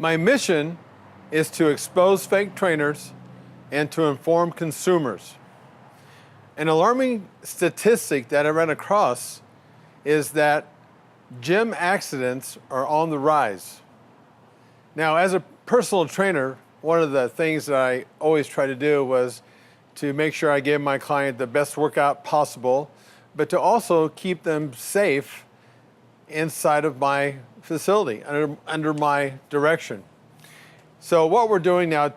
My mission is to expose fake trainers and to inform consumers. An alarming statistic that I ran across is that gym accidents are on the rise. Now, as a personal trainer, one of the things that I always try to do was to make sure I gave my client the best workout possible, but to also keep them safe inside of my facility, under my direction. So what we're doing now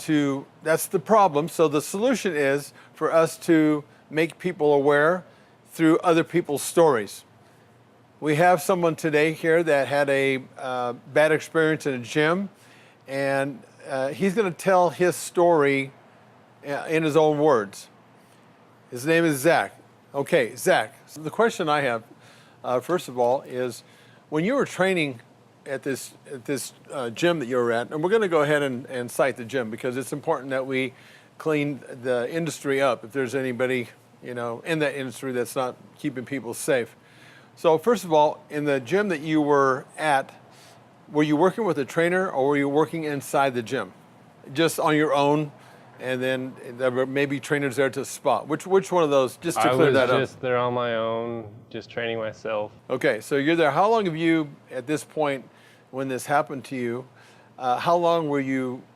that's the problem. So the solution is for us to make people aware through other people's stories. We have someone today here that had a bad experience in a gym, and he's going to tell his story in his own words. His name is Zach. Okay, Zach, so the question I have, first of all, is when you were training at this gym that you were at, and we're going to go ahead and cite the gym because it's important that we clean the industry up if there's anybody in that industry that's not keeping people safe. So first of all, in the gym that you were at, were you working with a trainer or were you working inside the gym? Just on your own, and then there were maybe trainers there to spot? Which one of those, just to clear that up? I was just there on my own, just training myself. Okay, so you're there. How long have you, at this point, when this happened to you, how long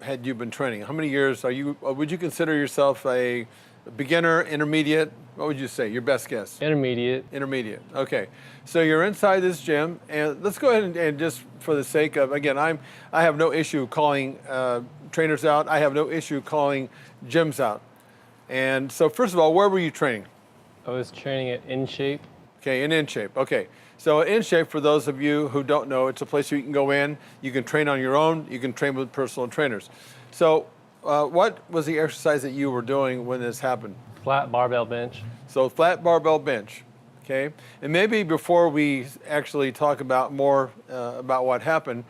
had you been training? How many years would you consider yourself a beginner, intermediate? What would you say, your best guess? Intermediate. Intermediate, okay. So you're inside this gym, and let's go ahead and just for the sake of, again, I have no issue calling trainers out. I have no issue calling gyms out. And so first of all, where were you training? I was training at InShape. Okay, in InShape, okay. So InShape, for those of you who don't know, it's a place where you can go in, you can train on your own, you can train with personal trainers. So what was the exercise that you were doing when this happened? Flat barbell bench. So flat barbell bench, okay? And maybe before we actually talk about more about what happened,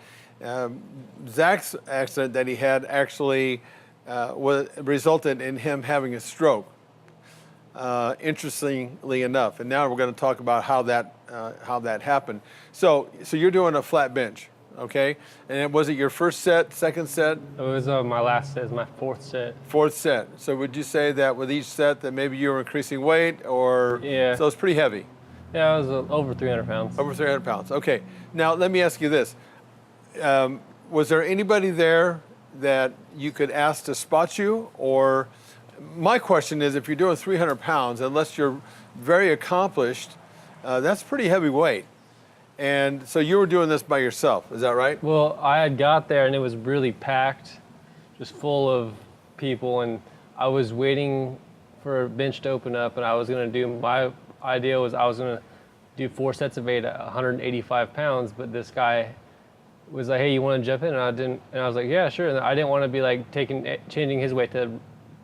Zach's accident that he had actually resulted in him having a stroke, interestingly enough. And now we're going to talk about how that happened. So you're doing a flat bench, okay? And was it your first set, second set? It was my last set, it was my fourth set. Fourth set. So would you say that with each set that maybe you were increasing weight, or? Yeah. So it's pretty heavy. Yeah, I was over 300 pounds. Over 300 pounds, okay. Now let me ask you this. Was there anybody there that you could ask to spot you? Or my question is, if you're doing 300 pounds, unless you're very accomplished, that's pretty heavy weight. And so you were doing this by yourself, is that right? Well, I had got there and it was really packed, just full of people, and I was waiting for a bench to open up, and I was going to do, my idea was I was going to do 4 sets of 8 at 185 pounds, but this guy was like, hey, you want to jump in? And I was like, yeah, sure. And I didn't want to be like changing his weight to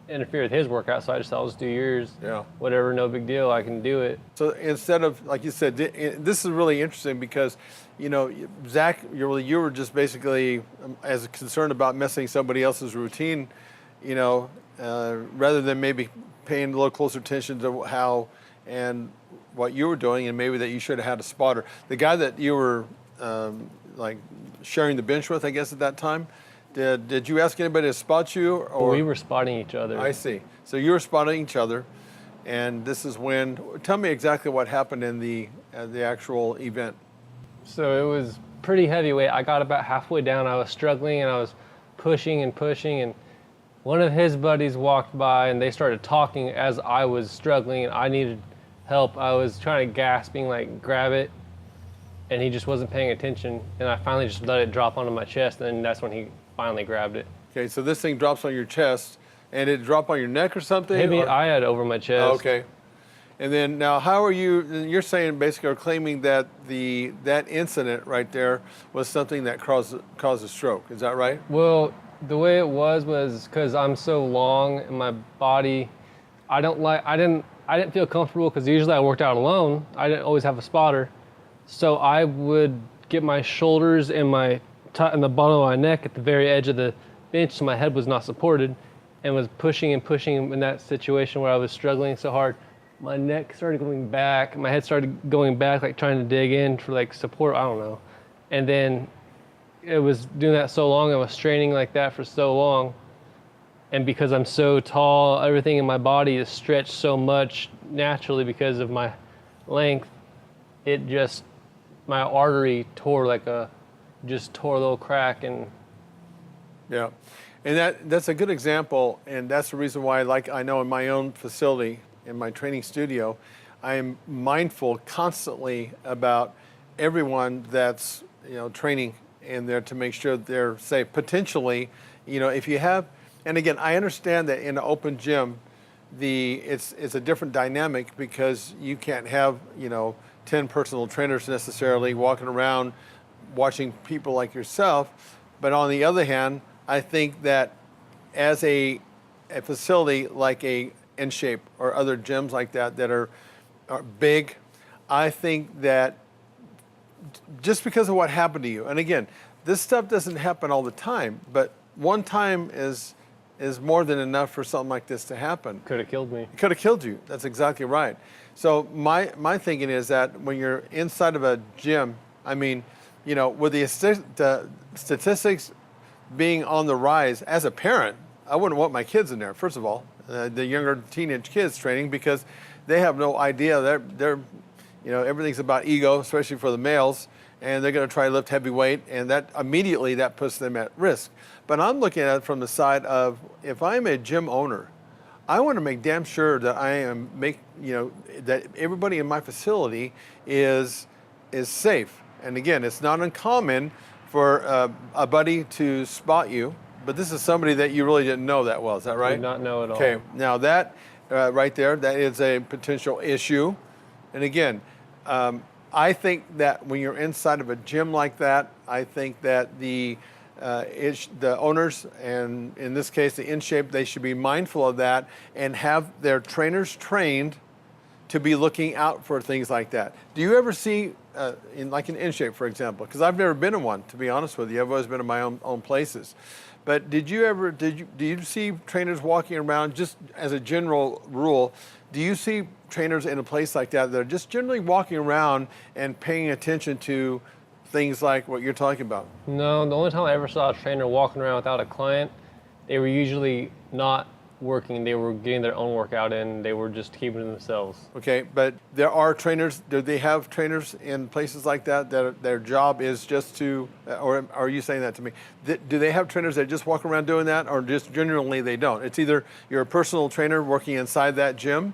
interfere with his workout, so I just thought, I'll just do yours. Yeah. Whatever, no big deal, I can do it. So instead of, like you said, this is really interesting because, Zach, you were just basically as concerned about messing somebody else's routine, rather than maybe paying a little closer attention to how and what you were doing, and maybe that you should have had a spotter. The guy that you were sharing the bench with, I guess at that time, did you ask anybody to spot you? Or we were spotting each other. I see. So you were spotting each other, and this is when. Tell me exactly what happened in the actual event. So it was pretty heavyweight. I got about halfway down. I was struggling, and I was pushing, and one of his buddies walked by, and they started talking as I was struggling, and I needed help. I was trying to gasping, like, grab it, and he just wasn't paying attention, and I finally just let it drop onto my chest, and that's when he finally grabbed it. Okay, so this thing drops on your chest, and it dropped on your neck or something? Maybe I had over my chest. Oh, okay. And then now, how are you're saying basically, or claiming that that incident right there was something that caused a stroke, is that right? Well, the way it was because I'm so long and my body, I didn't feel comfortable because usually I worked out alone. I didn't always have a spotter. So I would get my shoulders and the bottom of my neck at the very edge of the bench, so my head was not supported, and was pushing in that situation where I was struggling so hard. My neck started going back, my head started going back, like trying to dig in for like support, I don't know. And then it was doing that so long. I was training like that for so long, and because I'm so tall, everything in my body is stretched so much naturally because of my length. It just my artery just tore a little crack, and Yeah, and that's a good example, and that's the reason why, like I know in my own facility, in my training studio, I am mindful constantly about everyone that's training in there to make sure they're safe. Potentially, if you have, and again, I understand that in an open gym, it's a different dynamic because you can't have 10 personal trainers necessarily walking around watching people like yourself. But on the other hand, I think that as a facility like a InShape or other gyms like that are big, I think that just because of what happened to you, and again, this stuff doesn't happen all the time, but one time is more than enough for something like this to happen. could have killed me. It could have killed you. That's exactly right. So my thinking is that when you're inside of a gym, I mean, with the statistics being on the rise, as a parent, I wouldn't want my kids in there. First of all, the younger teenage kids training, because they have no idea. They're everything's about ego, especially for the males, and they're going to try to lift heavy weight, and that immediately that puts them at risk. But I'm looking at it from the side of, if I'm a gym owner, I want to make damn sure that that everybody in my facility is safe. And again, it's not uncommon for a buddy to spot you, but this is somebody that you really didn't know that well. Is that right? Did not know at all. Okay, now that right there, that is a potential issue. And again, I think that when you're inside of a gym like that, I think that the owners, and in this case the InShape, they should be mindful of that and have their trainers trained to be looking out for things like that. Do you ever see, like an InShape, for example? Because I've never been in one, to be honest with you. I've always been in my own places. But do you see trainers walking around, just as a general rule, do you see trainers in a place like that are just generally walking around and paying attention to things like what you're talking about? No, the only time I ever saw a trainer walking around without a client, they were usually not working. They were getting their own workout in. They were just keeping it themselves. Okay, but there are trainers. Do they have trainers in places like that their job is just to, or are you saying that to me? Do they have trainers that just walk around doing that, or just generally they don't? It's either you're a personal trainer working inside that gym,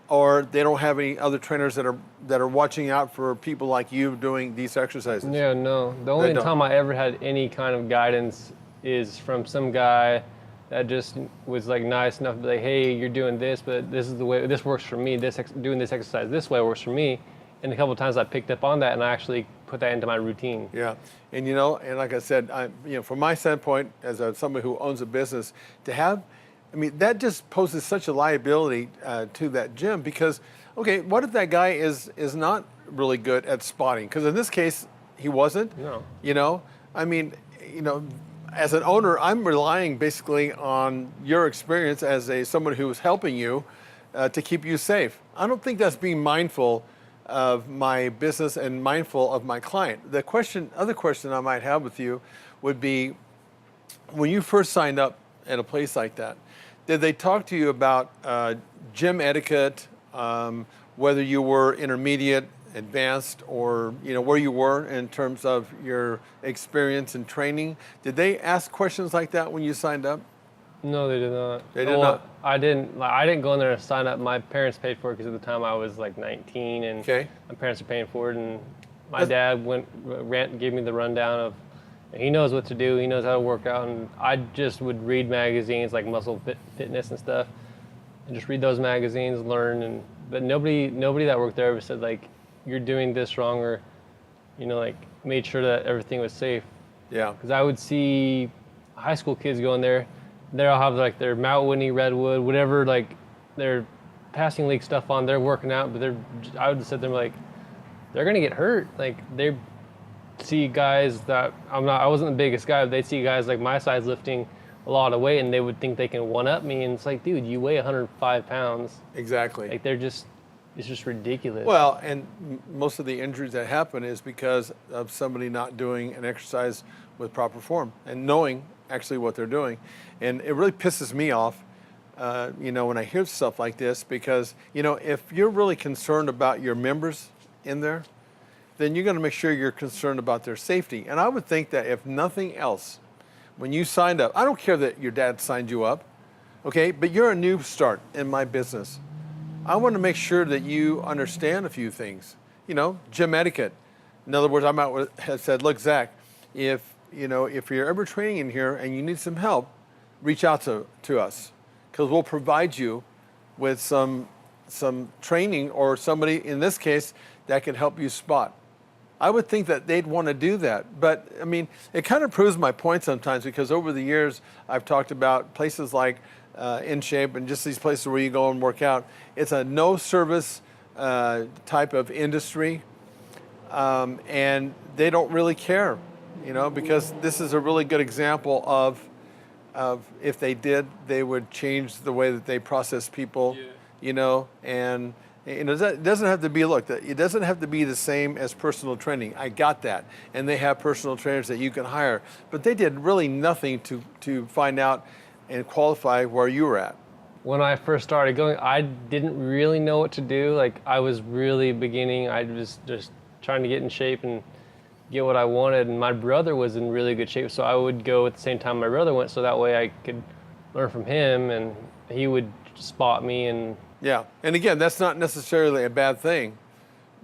or they don't have any other trainers that are watching out for people like you doing these exercises. Yeah, no. The only time I ever had any kind of guidance is from some guy that just was like nice enough to be like, hey, you're doing this, but this is the way, this works for me. Doing this exercise this way works for me. And a couple of times I picked up on that and I actually put that into my routine. Yeah, and and like I said, from my standpoint, as somebody who owns a business, to have, that just poses such a liability to that gym, because, okay, what if that guy is not really good at spotting? Because in this case, he wasn't. No. As an owner, I'm relying basically on your experience as someone who is helping you to keep you safe. I don't think that's being mindful of my business and mindful of my client. The other question I might have with you would be, when you first signed up at a place like that, did they talk to you about gym etiquette, whether you were intermediate, advanced, or where you were in terms of your experience and training? Did they ask questions like that when you signed up? No, they did not. They did not. I didn't go in there and sign up. My parents paid for it because at the time I was like 19, and okay, my parents are paying for it. And my dad gave me the rundown of, he knows what to do. He knows how to work out. And I just would read magazines like Muscle Fitness and stuff, and just read those magazines, learn. But nobody that worked there ever said like, you're doing this wrong, or like made sure that everything was safe. Yeah. Because I would see high school kids go in there. They'll have like their Mount Whitney, Redwood, whatever, like their passing league stuff on. They're working out, but I would sit there like, they're gonna get hurt. Like they see guys that I wasn't the biggest guy, but they'd see guys like my size lifting a lot of weight, and they would think they can one up me. And it's like, dude, you weigh 105 pounds. Exactly. Like it's just ridiculous. Well, and most of the injuries that happen is because of somebody not doing an exercise with proper form and knowing actually what they're doing. And it really pisses me off, when I hear stuff like this, because, if you're really concerned about your members in there, then you're going to make sure you're concerned about their safety. And I would think that if nothing else, when you signed up, I don't care that your dad signed you up, okay, but you're a new start in my business. I want to make sure that you understand a few things, gym etiquette. In other words, have said, look, Zach, if you're ever training in here and you need some help, reach out to us, because we'll provide you with some training, or somebody, in this case, that can help you spot. I would think that they'd want to do that. But, it kind of proves my point sometimes, because over the years, I've talked about places like InShape and just these places where you go and work out. It's a no-service type of industry, and they don't really care, because this is a really good example of if they did, they would change the way that they process people, and it doesn't have to be, it doesn't have to be the same as personal training. I got that. And they have personal trainers that you can hire. But they did really nothing to find out and qualify where you were at. When I first started going, I didn't really know what to do. Like, I was really beginning. I was just trying to get in shape and get what I wanted. And my brother was in really good shape, so I would go at the same time my brother went, so that way I could learn from him, and he would spot me. And yeah, and again, that's not necessarily a bad thing,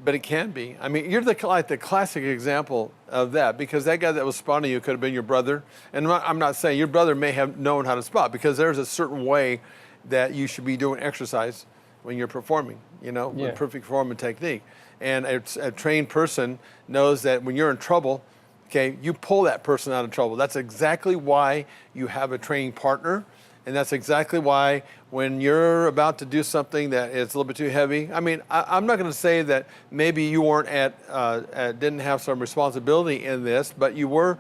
but it can be. You're the classic example of that, because that guy that was spotting you could have been your brother. And I'm not saying your brother may have known how to spot, because there's a certain way that you should be doing exercise when you're performing, with perfect form and technique. And a trained person knows that when you're in trouble, okay, you pull that person out of trouble. That's exactly why you have a training partner. And that's exactly why when you're about to do something that is a little bit too heavy, I'm not going to say that maybe you weren't didn't have some responsibility in this, but you were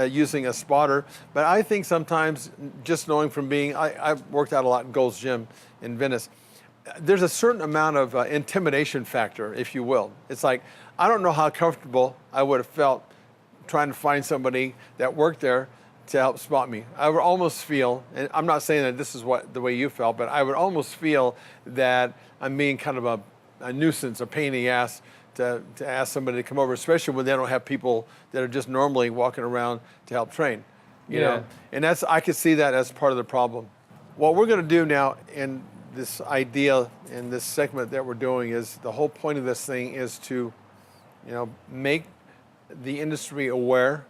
using a spotter. But I think sometimes, just knowing from I've worked out a lot in Gold's Gym in Venice, there's a certain amount of intimidation factor, if you will. It's like, I don't know how comfortable I would have felt trying to find somebody that worked there to help spot me. I would almost feel, and I'm not saying that this is the way you felt, but I would almost feel that I'm being kind of a nuisance, a pain in the ass to ask somebody to come over, especially when they don't have people that are just normally walking around to help train. You know? And I could see that as part of the problem. What we're going to do now in this idea, in this segment that we're doing, is the whole point of this thing is to, make the industry aware.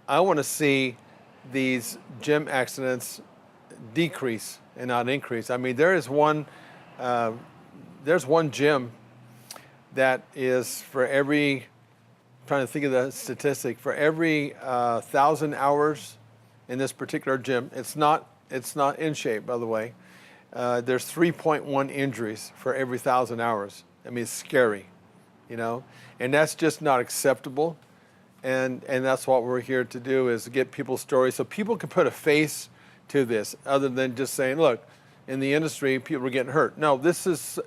I want to see these gym accidents decrease and not increase. There's one gym that is, for every, I'm trying to think of the statistic, for every 1,000 hours in this particular gym, it's not InShape, by the way, there's 3.1 injuries for every 1,000 hours. It's scary, and that's just not acceptable. And that's what we're here to do, is get people's stories so people can put a face to this, other than just saying, look, in the industry, people are getting hurt. No,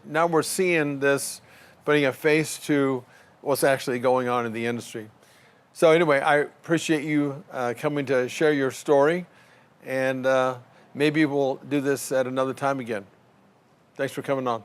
now we're seeing this, putting a face to what's actually going on in the industry. So anyway, I appreciate you coming to share your story, and maybe we'll do this at another time again. Thanks for coming on.